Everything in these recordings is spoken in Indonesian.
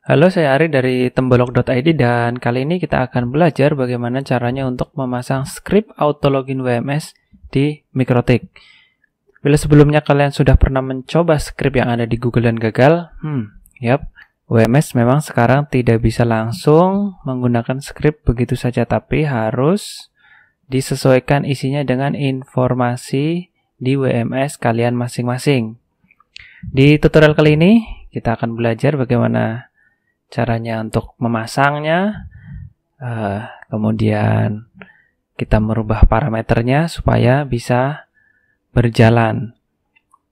Halo, saya Ari dari tembolok.id dan kali ini kita akan belajar bagaimana caranya untuk memasang script auto login WMS di Mikrotik. Bila sebelumnya kalian sudah pernah mencoba script yang ada di Google dan gagal, WMS memang sekarang tidak bisa langsung menggunakan script begitu saja, tapi harus disesuaikan isinya dengan informasi di WMS kalian masing-masing. Di tutorial kali ini, kita akan belajar bagaimana caranya untuk memasangnya, kemudian kita merubah parameternya supaya bisa berjalan.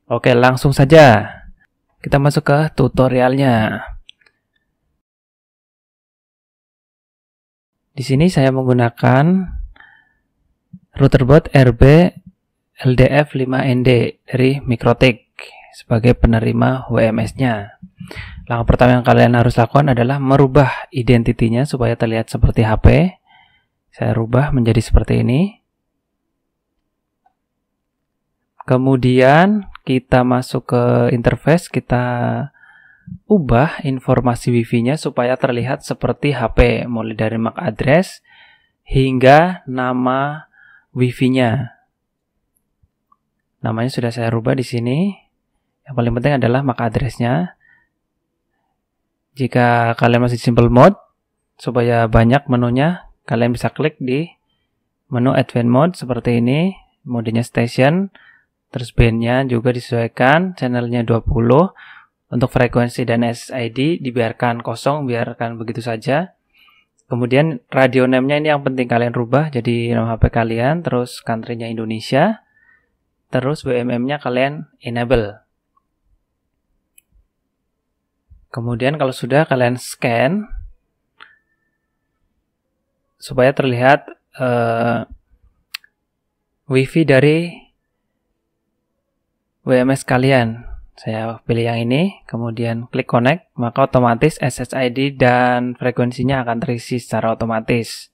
Oke, langsung saja kita masuk ke tutorialnya. Di sini saya menggunakan routerbot RB LDF5ND dari Mikrotik sebagai penerima WMS-nya. Langkah pertama yang kalian harus lakukan adalah merubah identitinya supaya terlihat seperti HP. Saya rubah menjadi seperti ini. Kemudian kita masuk ke interface, kita ubah informasi Wi-Fi-nya supaya terlihat seperti HP, mulai dari MAC address hingga nama Wi-Fi-nya. Namanya sudah saya rubah di sini. Yang paling penting adalah MAC address-nya. Jika kalian masih simple mode, supaya banyak menunya, kalian bisa klik di menu advanced mode seperti ini. Modenya station, terus bandnya juga disesuaikan, channelnya 20. Untuk frekuensi dan SSID dibiarkan kosong, biarkan begitu saja. Kemudian radio name-nya ini yang penting kalian rubah, jadi nama HP kalian, terus country-nya Indonesia, terus WMM-nya kalian enable. Kemudian kalau sudah kalian scan supaya terlihat Wi-Fi dari WMS kalian. Saya pilih yang ini, kemudian klik connect, maka otomatis SSID dan frekuensinya akan terisi secara otomatis.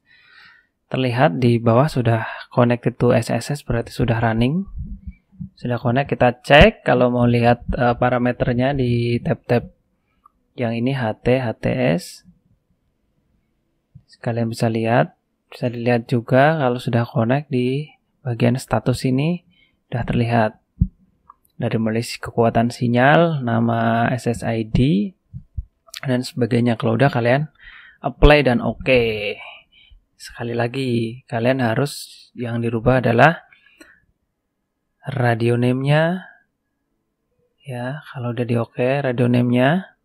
Terlihat di bawah sudah connected to SSS, berarti sudah running. Sudah connect, kita cek kalau mau lihat parameternya di tab-tab yang ini HTS. Kalian bisa lihat, bisa dilihat juga kalau sudah connect di bagian status ini sudah terlihat dari mulai kekuatan sinyal, nama SSID dan sebagainya. Kalau udah kalian apply dan oke. Sekali lagi kalian harus yang dirubah adalah radio name-nya ya. Kalau udah di oke radio name-nya,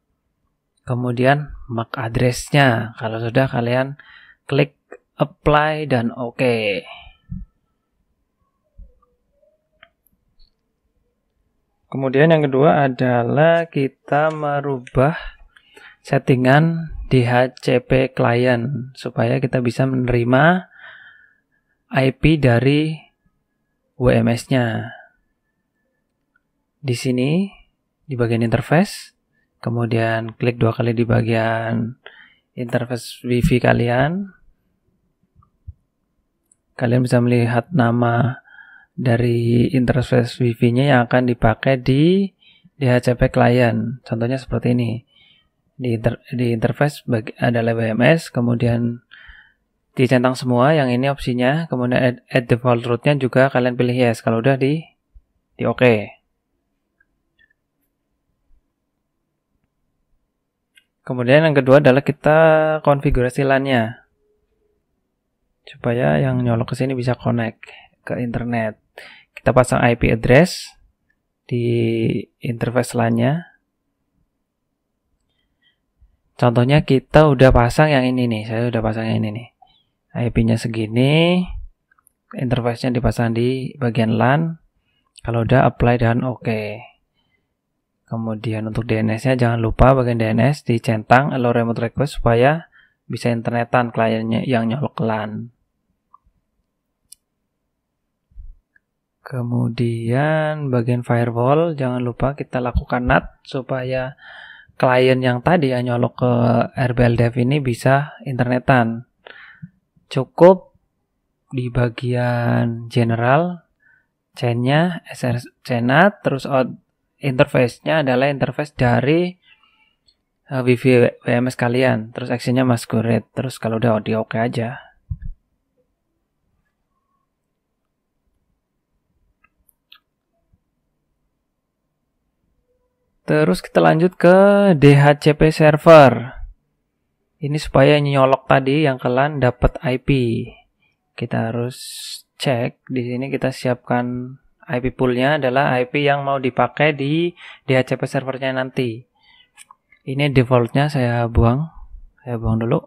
kemudian MAC address-nya. Kalau sudah kalian klik apply dan oke. Kemudian yang kedua adalah kita merubah settingan DHCP client supaya kita bisa menerima IP dari WMS-nya. Di sini di bagian interface, kemudian klik 2 kali di bagian interface Wi-Fi kalian. Kalian bisa melihat nama dari interface Wi-Fi-nya yang akan dipakai di DHCP client. Contohnya seperti ini. Di interface adalah WMS, kemudian dicentang semua, yang ini opsinya. Kemudian add default route-nya juga kalian pilih yes. Kalau udah di oke. Kemudian yang kedua adalah kita konfigurasi LAN-nya supaya yang nyolok ke sini bisa connect ke internet. Kita pasang IP address di interface LAN-nya. Contohnya kita udah pasang yang ini nih. Saya udah pasang yang ini nih. IP-nya segini. Interface-nya dipasang di bagian LAN. Kalau udah apply dan oke. Kemudian untuk DNS-nya jangan lupa bagian DNS dicentang allow remote request supaya bisa internetan kliennya yang nyolok LAN. Kemudian bagian firewall jangan lupa kita lakukan NAT supaya klien yang tadi yang nyolok ke RBLDF ini bisa internetan. Cukup di bagian general chain-nya SR CNAT, terus interface-nya adalah interface dari wifi WMS kalian, terus actionnya masquerade, terus kalau udah audio oke aja. Terus kita lanjut ke DHCP server. Ini supaya nyolok tadi yang kalian dapat IP. Kita harus cek di sini, kita siapkan IP poolnya adalah IP yang mau dipakai di DHCP servernya nanti. Ini defaultnya saya buang dulu.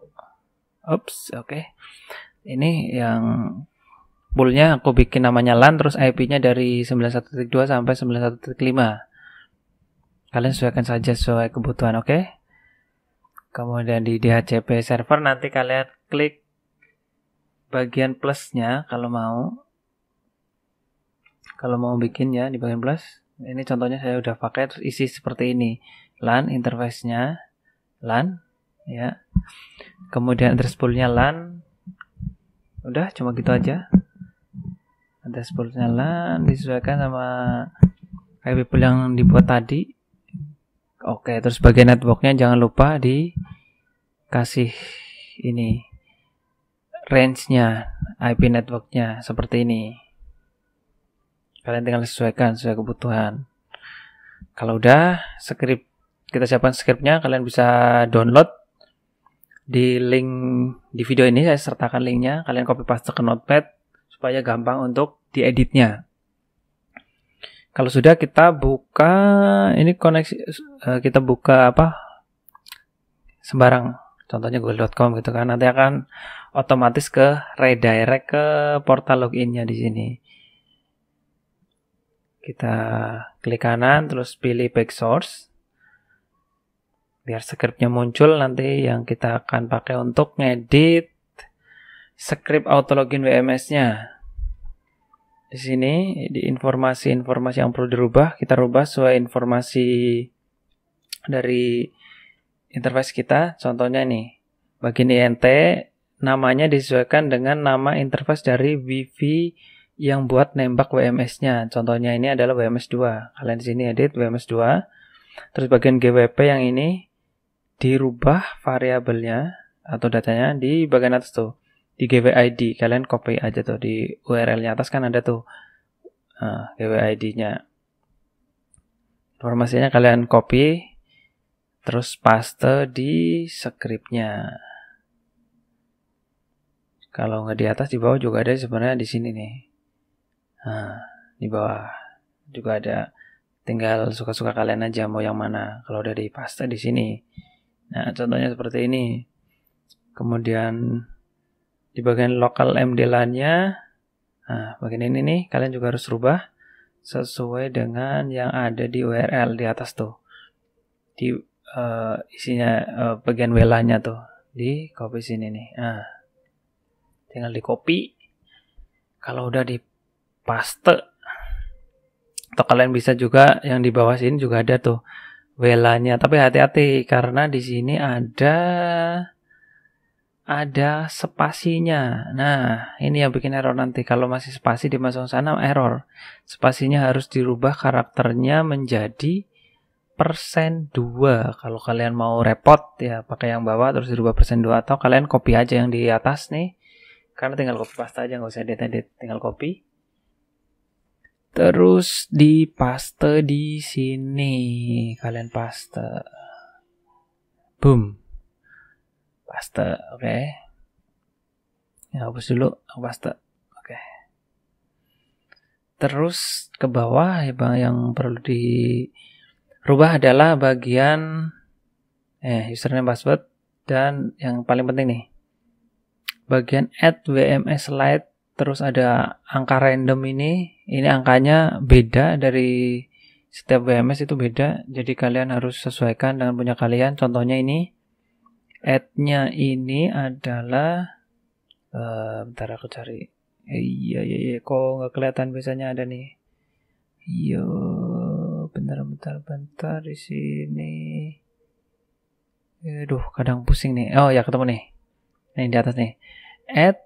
Oops, oke. Ini yang poolnya aku bikin namanya LAN, terus IP-nya dari 91.2 sampai 91.5. Kalian sesuaikan saja sesuai kebutuhan, oke? Kemudian di DHCP server nanti kalian klik bagian plusnya kalau mau bikin ya di bagian plus. Ini contohnya saya udah pakai, terus isi seperti ini. LAN, interface-nya LAN ya. Kemudian address pool-nya LAN. Udah cuma gitu aja. Address pool-nya LAN disesuaikan sama IP pool yang dibuat tadi. Oke, terus bagian network-nya jangan lupa dikasih ini range-nya, IP network-nya seperti ini. Kalian tinggal sesuaikan sesuai kebutuhan. Kalau udah kita siapkan script-nya, kalian bisa download di link di video ini, saya sertakan linknya. Kalian copy paste ke Notepad supaya gampang untuk dieditnya. Kalau sudah, kita buka ini koneksi, kita buka sembarang, contohnya google.com gitu kan, nanti akan otomatis ke redirect ke portal loginnya di sini. Kita klik kanan, terus pilih back source, biar scriptnya muncul nanti yang kita akan pakai untuk ngedit script auto login WMS-nya. Di sini di informasi-informasi yang perlu dirubah, kita rubah sesuai informasi dari interface kita. Contohnya nih, bagian INT namanya disesuaikan dengan nama interface dari Wi-Fi yang buat nembak WMS-nya. Contohnya ini adalah WMS 2. Kalian di sini edit WMS 2. Terus bagian GWP yang ini dirubah variabelnya atau datanya di bagian atas tuh. Di GWID kalian copy aja tuh, di URL-nya atas kan ada tuh GWID-nya. Informasinya kalian copy terus paste di script-nya. Kalau nggak di atas, di bawah juga ada sebenarnya di sini nih. Di bawah juga ada. Tinggal suka-suka kalian aja mau yang mana. Kalau udah di paste di sini. Nah, contohnya seperti ini. Kemudian di bagian lokal MD LAN-nya, bagian ini nih kalian juga harus rubah sesuai dengan yang ada di URL di atas tuh. Di isinya bagian WLAN-nya tuh di copy sini nih. Tinggal di copy. Kalau udah di paste, atau kalian bisa juga yang di bawah sini juga ada tuh WLAN-nya, tapi hati-hati karena di sini ada spasinya. Nah, ini yang bikin error nanti. Kalau masih spasi dimasukkan sana error. Spasinya harus dirubah karakternya menjadi %2. Kalau kalian mau repot ya pakai yang bawah terus dirubah %2, atau kalian copy aja yang di atas nih. Karena tinggal copy paste aja, nggak usah edit, tinggal copy. Terus di paste di sini, kalian paste. Boom. Paste, oke. Ya, hapus dulu, aku paste. Oke. Terus ke bawah ya Bang, yang perlu dirubah adalah bagian username password, dan yang paling penting nih, bagian add WMS slide, terus ada angka random ini angkanya beda dari setiap WMS, itu beda, jadi kalian harus sesuaikan dengan punya kalian. Contohnya ini add-nya ini adalah bentar aku cari. Iya kok nggak kelihatan, biasanya ada nih. Iya, bentar di sini. Aduh, kadang pusing nih. Oh ya, ketemu nih. Nah, di atas nih. Add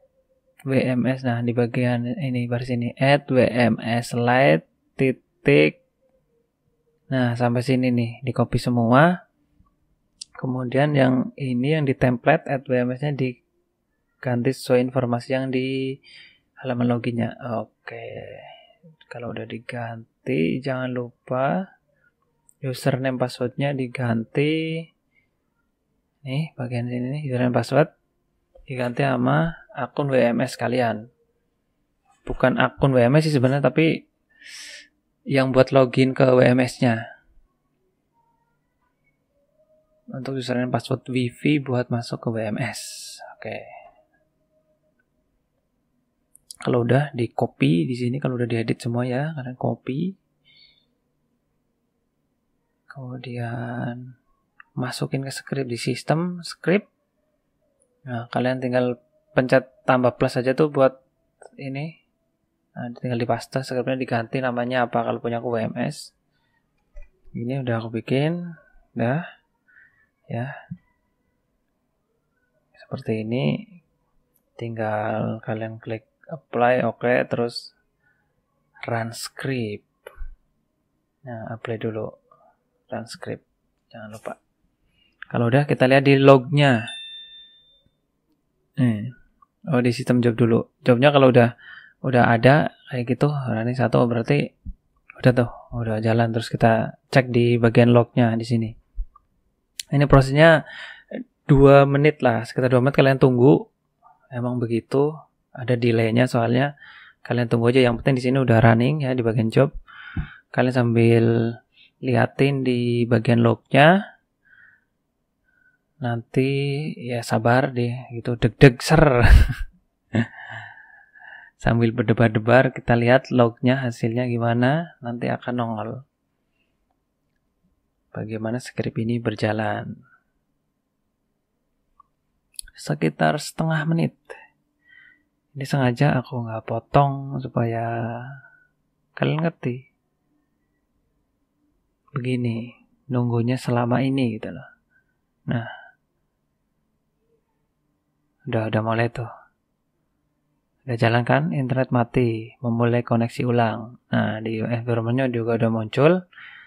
WMS. Nah, di bagian ini baris ini add WMS slide titik. Nah, sampai sini nih, di copy semua. Kemudian yang ini yang di template add WMS-nya diganti sesuai informasi yang di halaman loginnya. Oke. Kalau udah diganti, jangan lupa username passwordnya diganti. Nih, bagian sini nih, username password diganti sama akun WMS kalian. Bukan akun WMS sih sebenarnya, tapi yang buat login ke WMS-nya. Untuk username password wifi buat masuk ke WMS. Oke. Kalau udah di copy di sini, kalau udah diedit semua ya, kalian copy. Kemudian masukin ke script di sistem script. Nah, kalian tinggal pencet tambah plus aja tuh buat ini. Nah, tinggal dipaste, scriptnya diganti namanya apa kalau punya aku WMS. Ini udah aku bikin, udah. Ya, seperti ini. Tinggal kalian klik apply, oke, terus run script. Nah, apply dulu, run script, jangan lupa. Kalau udah, kita lihat di lognya. Oh, di sistem job dulu. Jobnya kalau udah ada kayak gitu, running 1 berarti udah tuh, udah jalan. Terus kita cek di bagian lognya di sini. Ini prosesnya 2 menit lah, sekitar 2 menit kalian tunggu. Emang begitu, ada delaynya soalnya. Kalian tunggu aja, yang penting di sini udah running ya di bagian job. Kalian sambil liatin di bagian lognya. Nanti ya sabar deh, gitu deg-deg ser. Sambil berdebar-debar kita lihat lognya hasilnya gimana, nanti akan nongol bagaimana script ini berjalan. Sekitar setengah menit. Ini sengaja aku nggak potong supaya kalian ngerti. Begini, nunggunya selama ini gitu loh. Nah, udah mulai tuh. Udah jalan kan, internet mati, memulai koneksi ulang. Nah, di environment-nya juga udah muncul.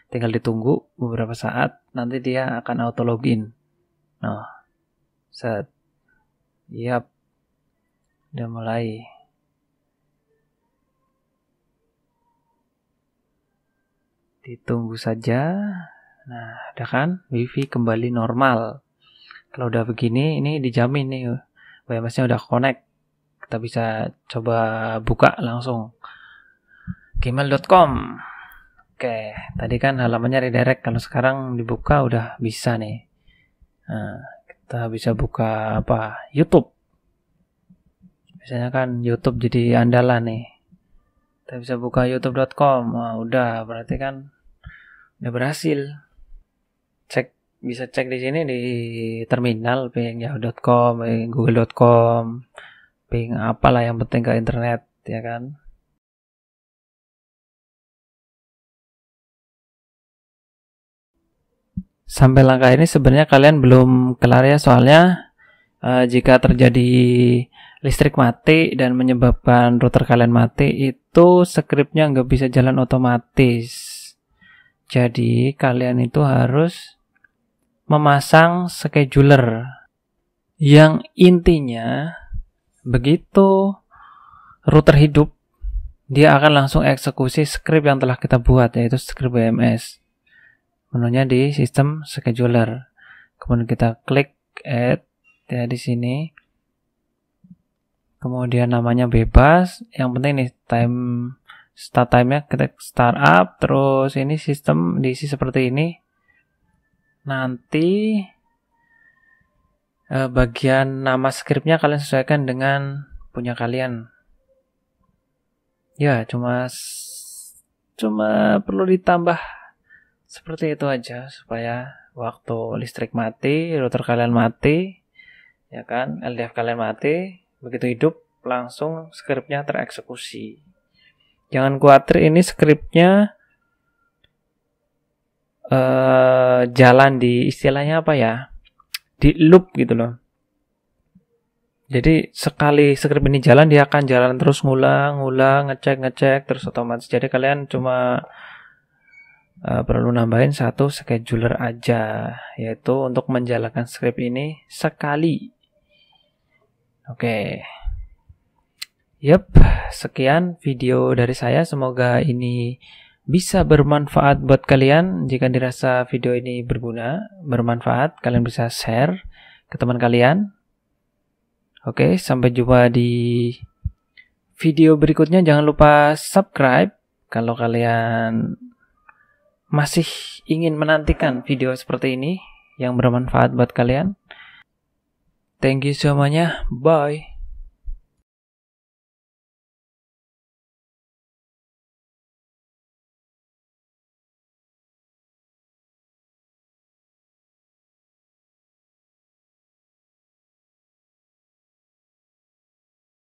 Tinggal ditunggu beberapa saat, nanti dia akan auto login. Nah, set. Yap. Udah mulai. Ditunggu saja. Nah, udah kan? Wifi kembali normal. Kalau udah begini, ini dijamin nih. WMS-nya udah connect. Kita bisa coba buka langsung. gmail.com. Oke, tadi kan halamannya redirect. Kalau sekarang dibuka udah bisa nih. Nah, kita bisa buka apa? YouTube. Biasanya kan YouTube jadi andalan nih. Kita bisa buka youtube.com. Nah, udah berarti kan udah berhasil. Bisa cek di sini di terminal ping yahoo.com, ping google.com, ping apalah yang penting ke internet ya kan. Sampai langkah ini sebenarnya kalian belum kelar ya, soalnya jika terjadi listrik mati dan menyebabkan router kalian mati, itu scriptnya nggak bisa jalan otomatis. Jadi kalian itu harus memasang scheduler yang intinya begitu router hidup, dia akan langsung eksekusi script yang telah kita buat, yaitu script WMS. Menunya di sistem scheduler. Kemudian kita klik add ya di sini. Kemudian namanya bebas. Yang penting nih start time-nya kita start up, terus ini sistem diisi seperti ini. Nanti bagian nama scriptnya kalian sesuaikan dengan punya kalian. Ya, cuma perlu ditambah seperti itu aja supaya waktu listrik mati, router kalian mati, ya kan, LDF kalian mati, begitu hidup langsung scriptnya tereksekusi. Jangan khawatir, ini scriptnya jalan di istilahnya apa ya, di loop gitu loh. Jadi sekali script ini jalan, dia akan jalan terus ngulang, ngecek terus otomatis. Jadi kalian cuma perlu nambahin satu scheduler aja, yaitu untuk menjalankan script ini sekali. Oke. Yep, sekian video dari saya. Semoga ini bisa bermanfaat buat kalian. Jika dirasa video ini berguna, bermanfaat, kalian bisa share ke teman kalian. Oke, sampai jumpa di video berikutnya. Jangan lupa subscribe kalau kalian masih ingin menantikan video seperti ini yang bermanfaat buat kalian. Thank you semuanya. Bye.